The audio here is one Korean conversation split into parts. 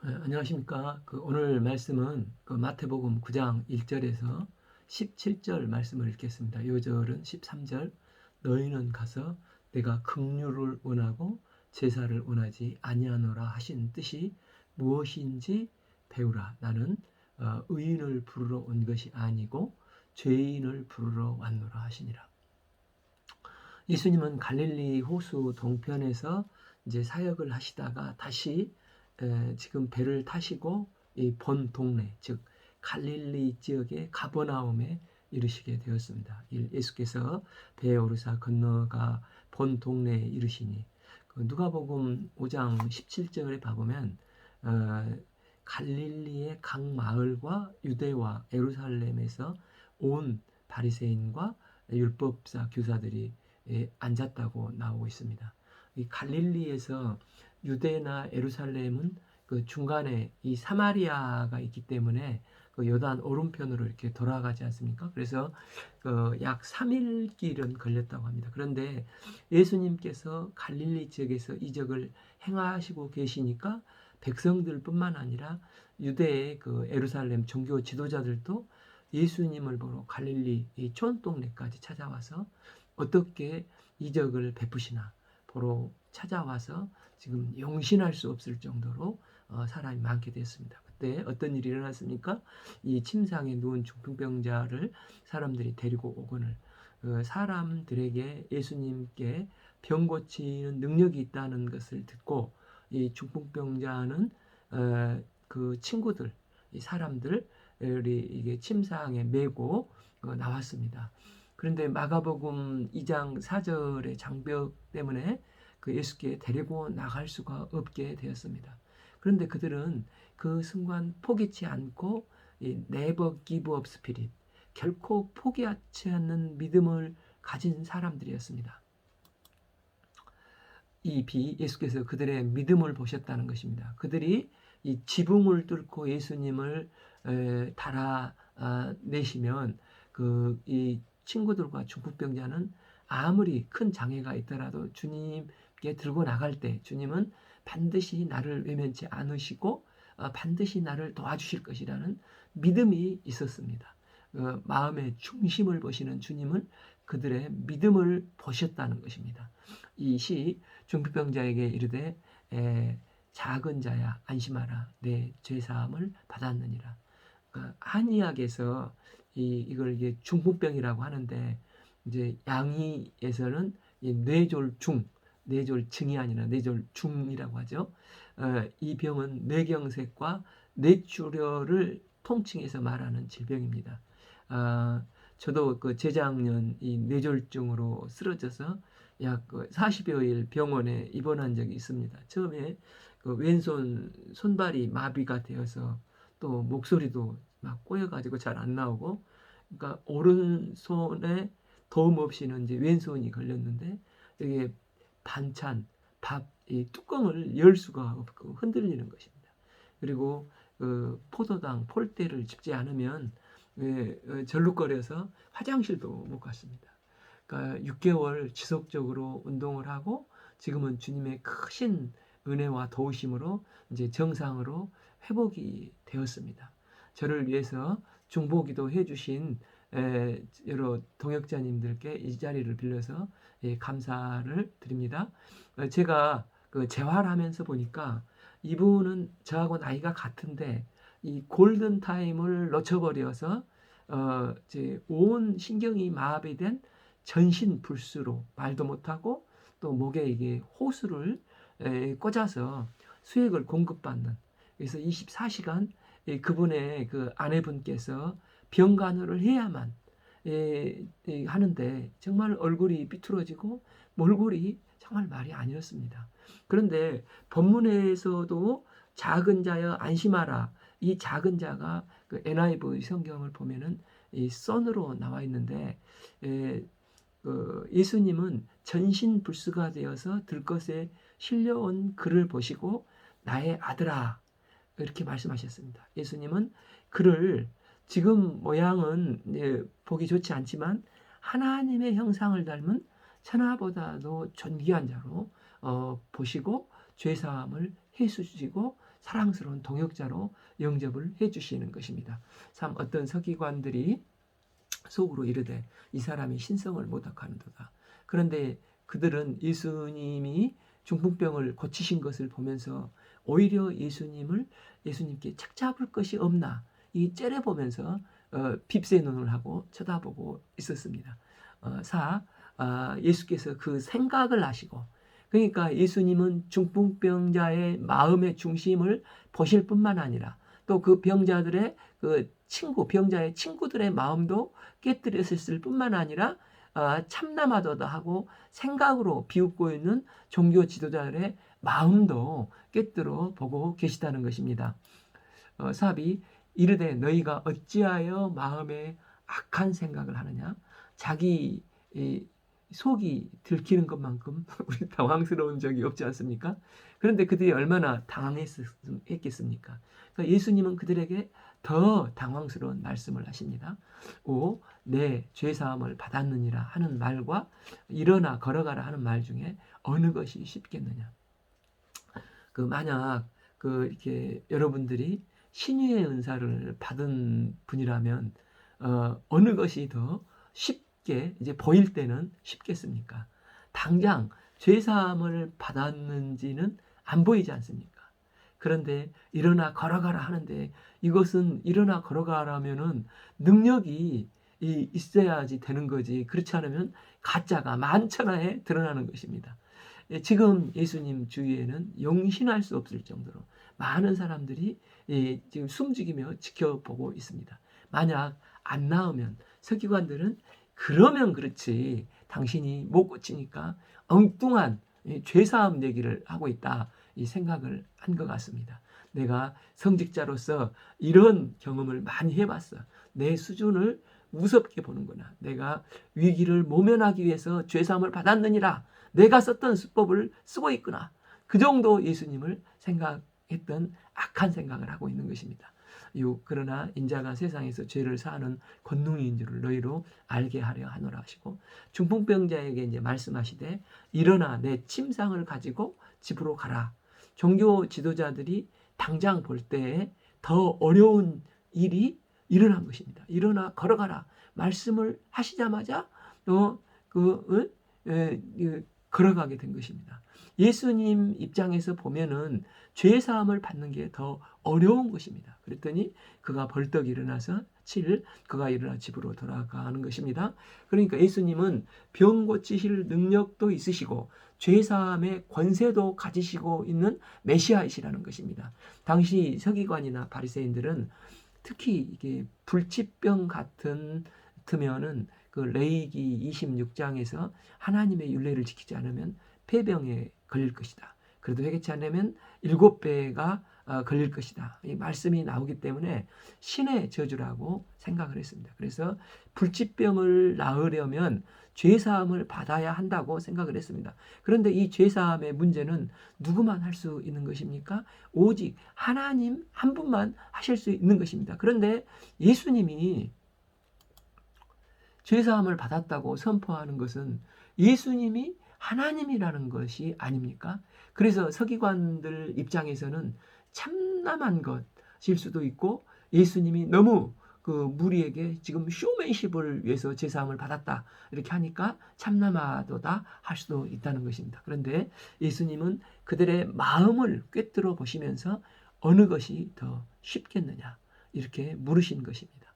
안녕하십니까. 오늘 말씀은 마태복음 9장 1절에서 17절 말씀을 읽겠습니다. 요 절은 13절. 너희는 가서 내가 긍휼을 원하고 제사를 원하지 아니하노라 하신 뜻이 무엇인지 배우라. 나는 의인을 부르러 온 것이 아니고 죄인을 부르러 왔노라 하시니라. 예수님은 갈릴리 호수 동편에서 이제 사역을 하시다가 다시 지금 배를 타시고 이 본 동네, 즉 갈릴리 지역의 가버나움에 이르시게 되었습니다. 예수께서 배에 오르사 건너가 본 동네에 이르시니, 누가복음 5장 17절에 봐보면 갈릴리의 각 마을과 유대와 예루살렘에서 온 바리새인과 율법사 교사들이 앉았다고 나오고 있습니다. 이 갈릴리에서 유대나 예루살렘은 그 중간에 이 사마리아가 있기 때문에 그 요단 오른편으로 이렇게 돌아가지 않습니까? 그래서 약 3일 길은 걸렸다고 합니다. 그런데 예수님께서 갈릴리 지역에서 이적을 행하시고 계시니까 백성들뿐만 아니라 유대의 그 예루살렘 종교 지도자들도 예수님을 보러 갈릴리 이 촌동네까지 찾아와서 어떻게 이적을 베푸시나 보러 찾아와서 지금 용신할 수 없을 정도로 사람이 많게 됐습니다. 그때 어떤 일이 일어났습니까? 이 침상에 누운 중풍병자를 사람들이 데리고 오거늘 사람들에게 예수님께 병 고치는 능력이 있다는 것을 듣고 이 중풍병자는 그 친구들, 이 사람들이 이게 침상에 메고 나왔습니다. 그런데 마가복음 2장 4절의 장벽 때문에 그 예수께 데리고 나갈 수가 없게 되었습니다. 그런데 그들은 그 순간 포기치 않고 이 never give up spirit, 결코 포기하지 않는 믿음을 가진 사람들이었습니다. 예수께서 그들의 믿음을 보셨다는 것입니다. 그들이 이 지붕을 뚫고 예수님을 달아내시면 이 친구들과 중풍병자는 아무리 큰 장애가 있더라도 주님께 들고 나갈 때 주님은 반드시 나를 외면치 않으시고 반드시 나를 도와주실 것이라는 믿음이 있었습니다. 마음의 중심을 보시는 주님은 그들의 믿음을 보셨다는 것입니다. 이 시 중풍병자에게 이르되 작은 자야 안심하라 내 죄사함을 받았느니라. 한의학에서 이걸 이게 중풍병이라고 하는데 이제 양의에서는 뇌졸중이 아니라 뇌졸중이라고 하죠. 이 병은 뇌경색과 뇌출혈을 통칭해서 말하는 질병입니다. 저도 그 재작년 이 뇌졸중으로 쓰러져서 약 40여일 병원에 입원한 적이 있습니다. 처음에 그 왼손 손발이 마비가 되어서 또 목소리도 막 꼬여가지고 잘 안 나오고, 그러니까 오른손에 도움 없이는 이제 왼손이 걸렸는데 이게 반찬 밥 이 뚜껑을 열 수가 없고 흔들리는 것입니다. 그리고 그 포도당 폴대를 짚지 않으면 절룩거려서 화장실도 못 갔습니다. 그러니까 6개월 지속적으로 운동을 하고 지금은 주님의 크신 은혜와 도우심으로 이제 정상으로 회복이 되었습니다. 저를 위해서 중보기도 해주신 여러 동역자님들께 이 자리를 빌려서 감사를 드립니다. 제가 그 재활하면서 보니까 이분은 저하고 나이가 같은데 이 골든 타임을 놓쳐버려서 이제 온 신경이 마비된 전신 불수로 말도 못하고 또 목에 이게 호수를 꽂아서 수액을 공급받는, 그래서 24시간 그분의 그 아내분께서 병간호를 해야만 하는데 정말 얼굴이 삐뚤어지고 몰골이 정말 말이 아니었습니다. 그런데 본문에서도 작은 자여 안심하라, 이 작은 자가 그 NIV 성경을 보면은 이 son으로 나와 있는데 예수님은 전신불수가 되어서 들것에 실려온 그를 보시고 나의 아들아 이렇게 말씀하셨습니다. 예수님은 그를 지금 모양은 보기 좋지 않지만 하나님의 형상을 닮은 천하보다도 존귀한 자로 보시고 죄사함을 해주시고 사랑스러운 동역자로 영접을 해주시는 것입니다. 참 어떤 서기관들이 속으로 이르되 이 사람이 신성을 모독하는도다. 그런데 그들은 예수님이 중풍병을 고치신 것을 보면서 오히려 예수님께 착잡을 것이 없나 이 째려보면서 빕새 눈을 하고 쳐다보고 있었습니다. 예수께서 그 생각을 하시고, 그러니까 예수님은 중풍병자의 마음의 중심을 보실 뿐만 아니라 또 그 병자들의 병자의 친구들의 마음도 깨뜨렸을 뿐만 아니라 참남하도다 하고 생각으로 비웃고 있는 종교 지도자들의 마음도 깨뜨려 보고 계시다는 것입니다. 삽이 이르되 너희가 어찌하여 마음에 악한 생각을 하느냐. 자기 속이 들키는 것만큼 우리 당황스러운 적이 없지 않습니까? 그런데 그들이 얼마나 당황했겠습니까? 그러니까 예수님은 그들에게 더 당황스러운 말씀을 하십니다. 내 죄사함을 받았느니라 하는 말과 일어나 걸어가라 하는 말 중에 어느 것이 쉽겠느냐. 만약 이렇게 여러분들이 신유의 은사를 받은 분이라면 어느 것이 더 쉽게 이제 보일 때는 쉽겠습니까? 당장 죄사함을 받았는지는 안 보이지 않습니까? 그런데 일어나 걸어가라 하는데 이것은 일어나 걸어가라면은 능력이 있어야지 되는 거지. 그렇지 않으면 가짜가 만천하에 드러나는 것입니다. 지금 예수님 주위에는 용신할 수 없을 정도로 많은 사람들이 지금 숨죽이며 지켜보고 있습니다. 만약 안 나오면 서기관들은 그러면 그렇지 당신이 못 고치니까 엉뚱한 죄사함 얘기를 하고 있다 이 생각을 한 것 같습니다. 내가 성직자로서 이런 경험을 많이 해봤어. 내 수준을 무섭게 보는구나. 내가 위기를 모면하기 위해서 죄사함을 받았느니라. 내가 썼던 수법을 쓰고 있구나. 그 정도 예수님을 생각했던 악한 생각을 하고 있는 것입니다. 그러나 인자가 세상에서 죄를 사하는 권능인 줄을 너희로 알게 하려 하노라 하시고 중풍병자에게 이제 말씀하시되 일어나 내 침상을 가지고 집으로 가라. 종교 지도자들이 당장 볼 때에 더 어려운 일이 일어난 것입니다. 일어나 걸어가라. 말씀을 하시자마자 걸어가게 된 것입니다. 예수님 입장에서 보면은 죄사함을 받는 게 더 어려운 것입니다. 그랬더니 그가 벌떡 일어나서 그가 일어나 집으로 돌아가는 것입니다. 그러니까 예수님은 병 고치실 능력도 있으시고 죄사함의 권세도 가지시고 있는 메시아이시라는 것입니다. 당시 서기관이나 바리새인들은 특히 이게 불치병 같으면은 레위기 26장에서 하나님의 율례를 지키지 않으면 폐병에 걸릴 것이다. 그래도 회개치 않으면 7배가 걸릴 것이다. 이 말씀이 나오기 때문에 신의 저주라고 생각을 했습니다. 그래서 불치병을 나으려면 죄사함을 받아야 한다고 생각을 했습니다. 그런데 이 죄사함의 문제는 누구만 할 수 있는 것입니까? 오직 하나님 한 분만 하실 수 있는 것입니다. 그런데 예수님이 죄사함을 받았다고 선포하는 것은 예수님이 하나님이라는 것이 아닙니까? 그래서 서기관들 입장에서는 참남한 것일 수도 있고 예수님이 너무 무리에게 지금 쇼맨십을 위해서 제사함을 받았다 이렇게 하니까 참남하도다 할 수도 있다는 것입니다. 그런데 예수님은 그들의 마음을 꿰뚫어 보시면서 어느 것이 더 쉽겠느냐 이렇게 물으신 것입니다.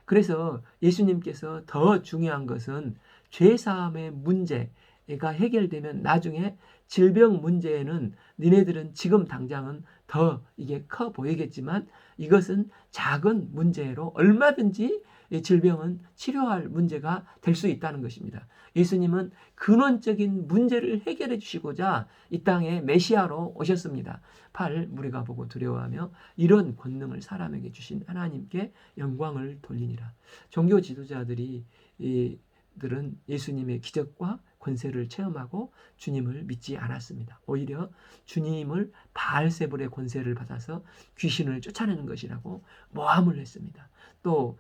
그래서 예수님께서 더 중요한 것은 죄사함의 문제가 해결되면 나중에 질병 문제에는 니네들은 지금 당장은 더 이게 커 보이겠지만 이것은 작은 문제로 얼마든지 이 질병은 치료할 문제가 될 수 있다는 것입니다. 예수님은 근원적인 문제를 해결해 주시고자 이 땅에 메시아로 오셨습니다. 무리가 보고 두려워하며 이런 권능을 사람에게 주신 하나님께 영광을 돌리니라. 종교 지도자들은 예수님의 기적과 권세를 체험하고 주님을 믿지 않았습니다. 오히려 주님을 바알세불의 권세를 받아서 귀신을 쫓아내는 것이라고 모함을 했습니다. 또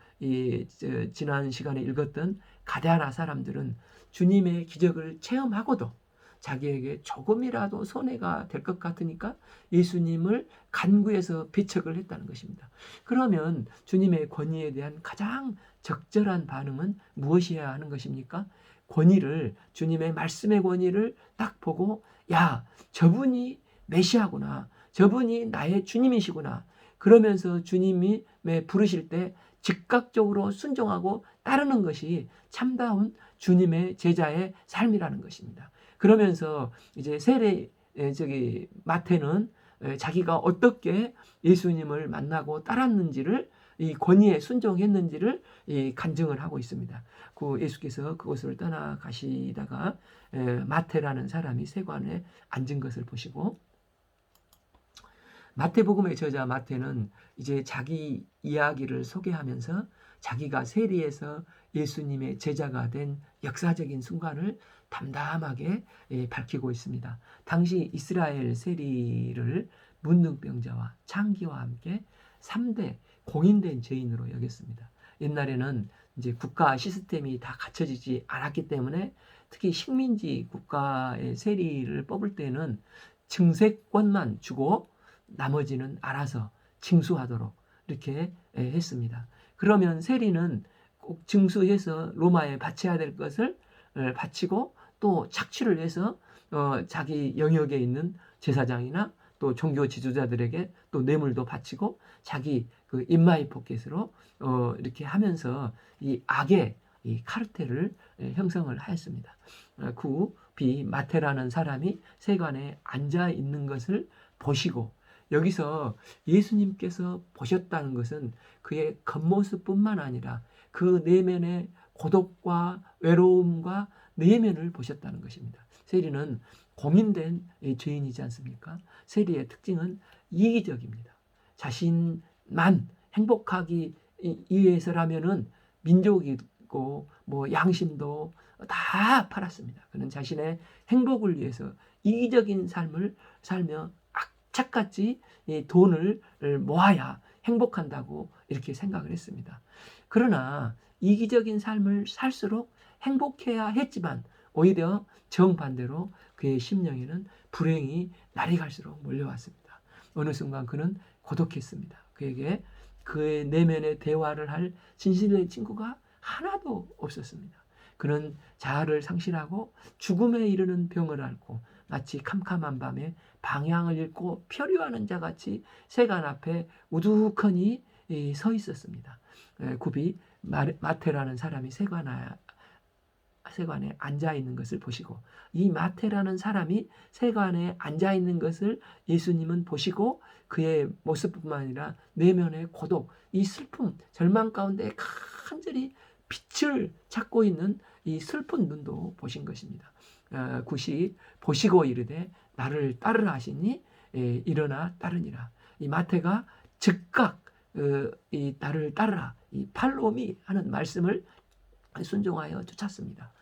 지난 시간에 읽었던 가랴나 사람들은 주님의 기적을 체험하고도 자기에게 조금이라도 손해가 될 것 같으니까 예수님을 간구해서 배척을 했다는 것입니다. 그러면 주님의 권위에 대한 가장 적절한 반응은 무엇이어야 하는 것입니까? 권위를, 주님의 말씀의 권위를 딱 보고, 야, 저분이 메시아구나, 저분이 나의 주님이시구나, 그러면서 주님이 부르실 때 즉각적으로 순종하고 따르는 것이 참다운 주님의 제자의 삶이라는 것입니다. 그러면서 이제 마태는 자기가 어떻게 예수님을 만나고 따랐는지를, 이 권위에 순종했는지를 간증을 하고 있습니다. 그 예수께서 그곳을 떠나가시다가 마태라는 사람이 세관에 앉은 것을 보시고, 마태복음의 저자 마태는 이제 자기 이야기를 소개하면서 자기가 세리에서 예수님의 제자가 된 역사적인 순간을 담담하게 밝히고 있습니다. 당시 이스라엘 세리를 문둥병자와 창기와 함께 3대 공인된 죄인으로 여겼습니다. 옛날에는 이제 국가 시스템이 다 갖춰지지 않았기 때문에 특히 식민지 국가의 세리를 뽑을 때는 증세권만 주고 나머지는 알아서 징수하도록 이렇게 했습니다. 그러면 세리는 꼭 징수해서 로마에 바쳐야 될 것을 바치고 또 착취를 해서 자기 영역에 있는 제사장이나 또 종교 지도자들에게 또 뇌물도 바치고 자기 그 인마이 포켓으로 이렇게 하면서 이 악의 이 카르텔을 형성을 하였습니다. 그 마태라는 사람이 세관에 앉아 있는 것을 보시고, 여기서 예수님께서 보셨다는 것은 그의 겉모습뿐만 아니라 그 내면의 고독과 외로움과 내면을 보셨다는 것입니다. 세리는 공인된 죄인이지 않습니까? 세리의 특징은 이기적입니다. 자신만 행복하기 위해서라면은 민족이고 뭐 양심도 다 팔았습니다. 그는 자신의 행복을 위해서 이기적인 삶을 살며 착같이 돈을 모아야 행복한다고 이렇게 생각을 했습니다. 그러나 이기적인 삶을 살수록 행복해야 했지만 오히려 정반대로 그의 심령에는 불행이 날이 갈수록 몰려왔습니다. 어느 순간 그는 고독했습니다. 그에게 그의 내면의 대화를 할 진실의 친구가 하나도 없었습니다. 그는 자아를 상실하고 죽음에 이르는 병을 앓고 마치 캄캄한 밤에 방향을 잃고 표류하는 자같이 세관 앞에 우두커니 서 있었습니다. 굽이 마태라는 사람이 세관에 앉아 있는 것을 보시고, 이 마태라는 사람이 세관에 앉아 있는 것을 예수님은 보시고 그의 모습뿐만 아니라 내면의 고독, 이 슬픔, 절망 가운데 간절히 빛을 찾고 있는 이 슬픈 눈도 보신 것입니다. 굿이 보시고 이르되 나를 따르라 하시니 일어나 따르니라. 이 마태가 즉각 이 나를 따르라, 이 팔로미 하는 말씀을 순종하여 쫓았습니다.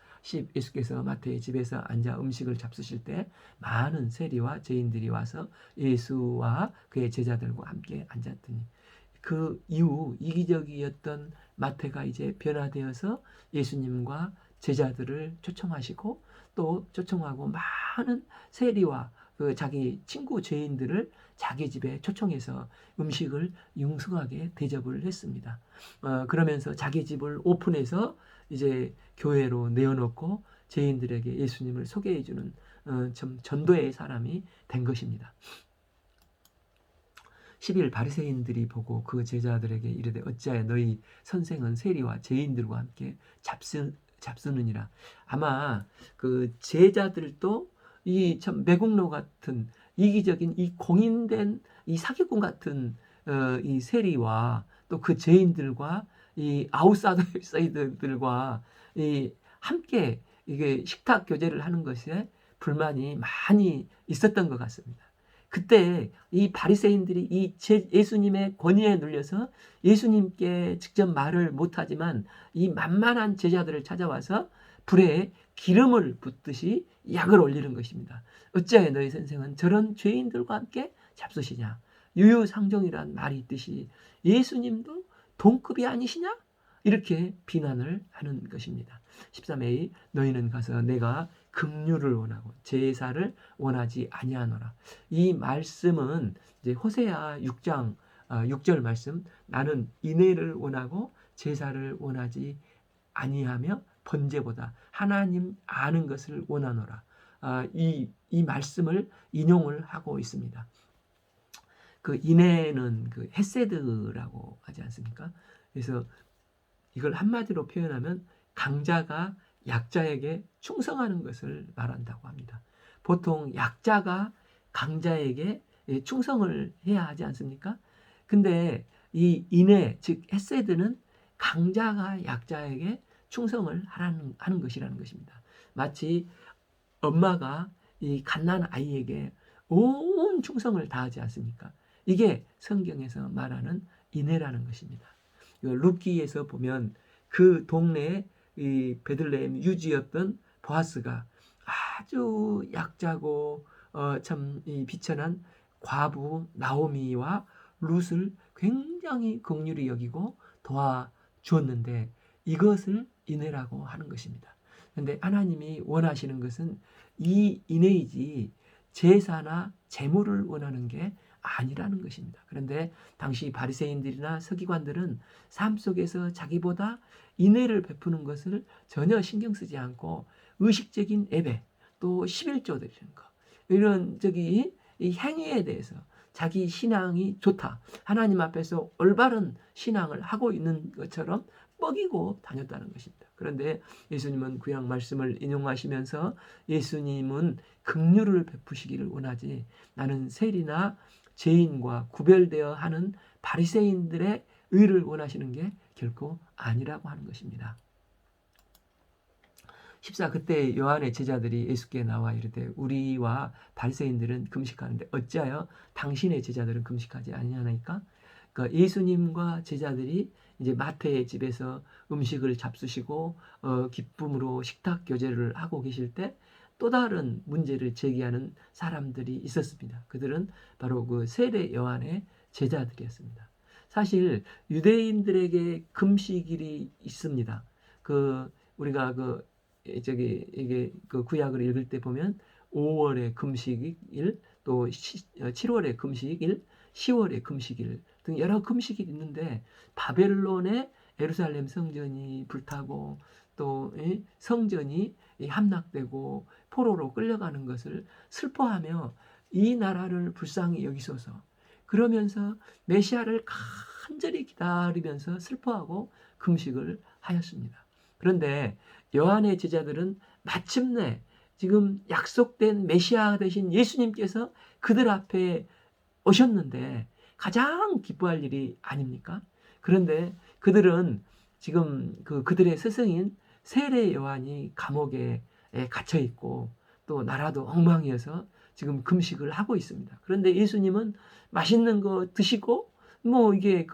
예수께서 마태의 집에서 앉아 음식을 잡수실 때 많은 세리와 죄인들이 와서 예수와 그의 제자들과 함께 앉았더니, 그 이후 이기적이었던 마태가 이제 변화되어서 예수님과 제자들을 초청하시고 또 초청하고 많은 세리와 그 자기 친구 죄인들을 자기 집에 초청해서 음식을 융숭하게 대접을 했습니다. 그러면서 자기 집을 오픈해서 이제 교회로 내어놓고 죄인들에게 예수님을 소개해주는 좀 전도의 사람이 된 것입니다. 10일 바리새인들이 보고 그 제자들에게 이르되 어찌하여 너희 선생은 세리와 죄인들과 함께 잡수느니라. 아마 그 제자들도 이 참 매국노 같은 이기적인 이 공인된 이 사기꾼 같은 이 세리와 또 그 죄인들과 이 아웃사이더들과 이 함께 이게 식탁 교제를 하는 것에 불만이 많이 있었던 것 같습니다. 그때 이 바리새인들이 이 예수님의 권위에 눌려서 예수님께 직접 말을 못하지만 이 만만한 제자들을 찾아와서 불에 기름을 붓듯이 약을 올리는 것입니다. 어찌하여 너희 선생은 저런 죄인들과 함께 잡수시냐. 유유상종이란 말이 있듯이 예수님도 동급이 아니시냐? 이렇게 비난을 하는 것입니다. 13a 너희는 가서 내가 긍휼을 원하고 제사를 원하지 아니하노라. 이 말씀은 이제 호세아 6장 6절 말씀, 나는 인애를 원하고 제사를 원하지 아니하며 번제보다 하나님 아는 것을 원하노라. 이 말씀을 인용을 하고 있습니다. 그 인애는 그 헤세드라고 하지 않습니까? 그래서 이걸 한마디로 표현하면 강자가 약자에게 충성하는 것을 말한다고 합니다. 보통 약자가 강자에게 충성을 해야 하지 않습니까? 근데 이 인애, 즉 헤세드는 강자가 약자에게 충성을 하는 것이라는 것입니다. 마치 엄마가 이 갓난 아이에게 온 충성을 다하지 않습니까? 이게 성경에서 말하는 인애라는 것입니다. 룻기에서 보면 그 동네에 이 베들레헴 유지였던 보아스가 아주 약자고 참 비천한 과부 나오미와 룻을 굉장히 긍휼히 여기고 도와주었는데 이것을 인애라고 하는 것입니다. 그런데 하나님이 원하시는 것은 이 인애이지 제사나 제물을 원하는 게 아니라는 것입니다. 그런데 당시 바리새인들이나 서기관들은 삶 속에서 자기보다 인애를 베푸는 것을 전혀 신경 쓰지 않고 의식적인 예배, 또 11조 드리는 것, 이런 이 행위에 대해서 자기 신앙이 좋다, 하나님 앞에서 올바른 신앙을 하고 있는 것처럼 뻐기고 다녔다는 것입니다. 그런데 예수님은 구약 말씀을 인용하시면서 예수님은 긍휼을 베푸시기를 원하지 나는 세리나 죄인과 구별되어 하는 바리새인들의 의를 원하시는 게 결코 아니라고 하는 것입니다. 14 그때 요한의 제자들이 예수께 나와 이르되 우리와 바리새인들은 금식하는데 어찌하여 당신의 제자들은 금식하지 아니하나이까? 그러니까 예수님과 제자들이 이제 마태의 집에서 음식을 잡수시고 기쁨으로 식탁 교제를 하고 계실 때 또 다른 문제를 제기하는 사람들이 있었습니다. 그들은 바로 그 세례 요한의 제자들이었습니다. 사실 유대인들에게 금식일이 있습니다. 우리가 이게 그 구약을 읽을 때 보면 5월의 금식일, 또 7월의 금식일, 10월의 금식일 등 여러 금식일이 있는데 바벨론의 예루살렘 성전이 불타고 또 성전이 함락되고 포로로 끌려가는 것을 슬퍼하며 이 나라를 불쌍히 여기소서, 그러면서 메시아를 간절히 기다리면서 슬퍼하고 금식을 하였습니다. 그런데 요한의 제자들은 마침내 지금 약속된 메시아 되신 예수님께서 그들 앞에 오셨는데 가장 기뻐할 일이 아닙니까? 그런데 그들은 지금 그들의 스승인 세례 요한이 감옥에 갇혀 있고 또 나라도 엉망이어서 지금 금식을 하고 있습니다. 그런데 예수님은 맛있는 거 드시고 뭐 이게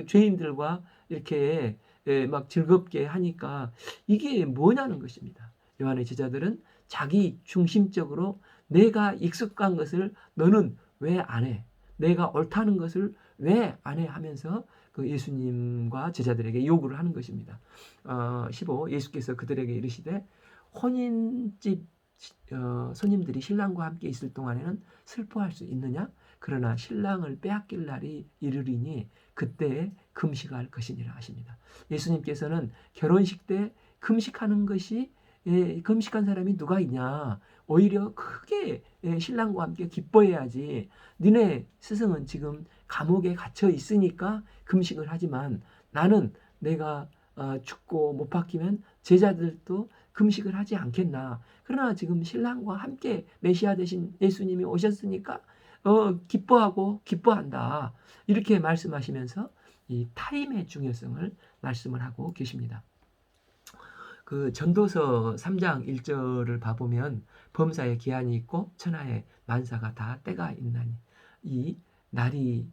죄인들과 이렇게 막 즐겁게 하니까 이게 뭐냐는 것입니다. 요한의 제자들은 자기 중심적으로 내가 익숙한 것을 너는 왜 안 해? 내가 옳다는 것을 왜 안 해? 하면서 그 예수님과 제자들에게 요구를 하는 것입니다. 15 예수께서 그들에게 이르시되 혼인집 손님들이 신랑과 함께 있을 동안에는 슬퍼할 수 있느냐? 그러나 신랑을 빼앗길 날이 이르리니 그때에 금식할 것이니라 하십니다. 예수님께서는 결혼식 때 금식하는 것이 금식한 사람이 누가 있냐? 오히려 크게 신랑과 함께 기뻐해야지. 니네 스승은 지금 감옥에 갇혀 있으니까 금식을 하지만 나는 내가 죽고 못 박히면 제자들도 금식을 하지 않겠나. 그러나 지금 신랑과 함께 메시아 되신 예수님이 오셨으니까 기뻐하고 기뻐한다. 이렇게 말씀하시면서 이 타임의 중요성을 말씀을 하고 계십니다. 그 전도서 3장 1절을 봐보면 범사에 기한이 있고 천하에 만사가 다 때가 있나니 이 날이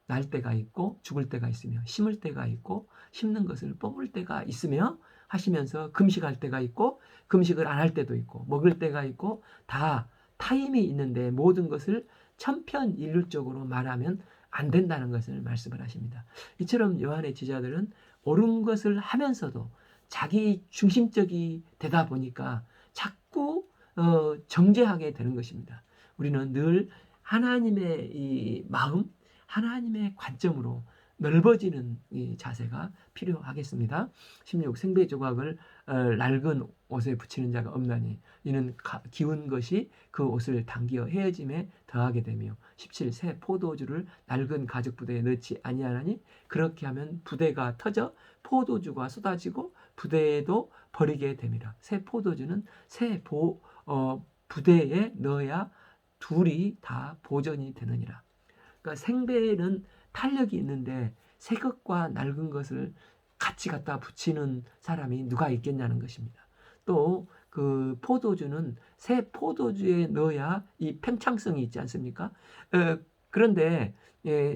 날 때가 있고 죽을 때가 있으며 심을 때가 있고 심는 것을 뽑을 때가 있으며 하시면서 금식할 때가 있고 금식을 안 할 때도 있고 먹을 때가 있고 다 타임이 있는데 모든 것을 천편일률적으로 말하면 안 된다는 것을 말씀을 하십니다. 이처럼 요한의 제자들은 옳은 것을 하면서도 자기 중심적이 되다 보니까 자꾸 정죄하게 되는 것입니다. 우리는 늘 하나님의 이 마음, 하나님의 관점으로 넓어지는 이 자세가 필요하겠습니다. 16 생배 조각을 낡은 옷에 붙이는 자가 없나니 이는 기운 것이 그 옷을 당기어 헤어짐에 더하게 되며 17 새 포도주를 낡은 가죽 부대에 넣지 아니하나니 그렇게 하면 부대가 터져 포도주가 쏟아지고 부대에도 버리게 됨이라. 새 포도주는 새 부대에 넣어야 둘이 다 보존이 되느니라. 그러니까 생배에는 탄력이 있는데 새 것과 낡은 것을 같이 갖다 붙이는 사람이 누가 있겠냐는 것입니다. 또 그 포도주는 새 포도주에 넣어야 이 팽창성이 있지 않습니까? 그런데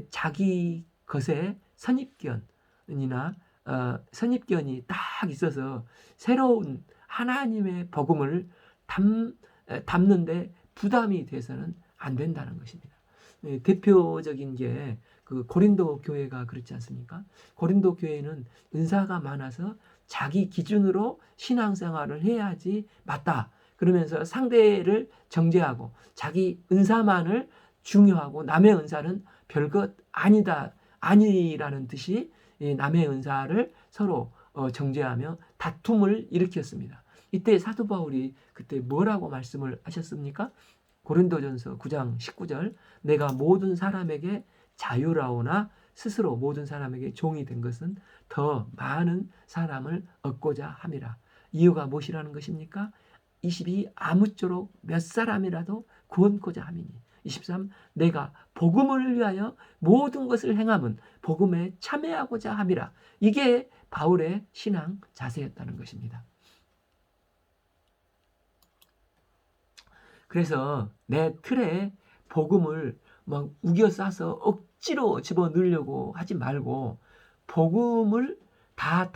자기 것에 선입견이나 선입견이 딱 있어서 새로운 하나님의 복음을 담는데 부담이 돼서는 안 된다는 것입니다. 대표적인 게 그 고린도 교회가 그렇지 않습니까? 고린도 교회는 은사가 많아서 자기 기준으로 신앙생활을 해야지 맞다. 그러면서 상대를 정죄하고 자기 은사만을 중요하고 남의 은사는 별것 아니다, 아니라는 듯이 남의 은사를 서로 정죄하며 다툼을 일으켰습니다. 이때 사도 바울이 그때 뭐라고 말씀을 하셨습니까? 고린도전서 9장 19절 내가 모든 사람에게 자유라오나 스스로 모든 사람에게 종이 된 것은 더 많은 사람을 얻고자 함이라. 이유가 무엇이라는 것입니까? 22 아무쪼록 몇 사람이라도 구원코자 함이니 23 내가 복음을 위하여 모든 것을 행함은 복음에 참여하고자 함이라. 이게 바울의 신앙 자세였다는 것입니다. 그래서 내 틀에 복음을 막 우겨 싸서 억지로 집어넣으려고 하지 말고 복음을 다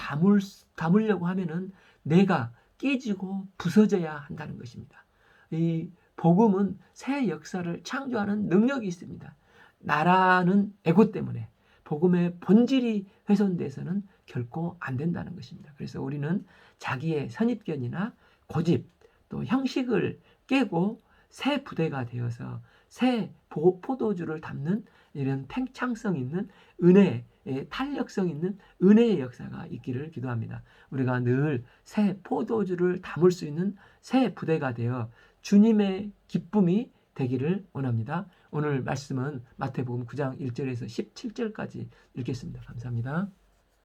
담으려고 하면은 내가 깨지고 부서져야 한다는 것입니다. 이 복음은 새 역사를 창조하는 능력이 있습니다. 나라는 에고 때문에 복음의 본질이 훼손돼서는 결코 안 된다는 것입니다. 그래서 우리는 자기의 선입견이나 고집 또 형식을 깨고 새 부대가 되어서 새 포도주를 담는 이런 팽창성 있는 은혜, 탄력성 있는 은혜의 역사가 있기를 기도합니다. 우리가 늘 새 포도주를 담을 수 있는 새 부대가 되어 주님의 기쁨이 되기를 원합니다. 오늘 말씀은 마태복음 9장 1절에서 17절까지 읽겠습니다. 감사합니다.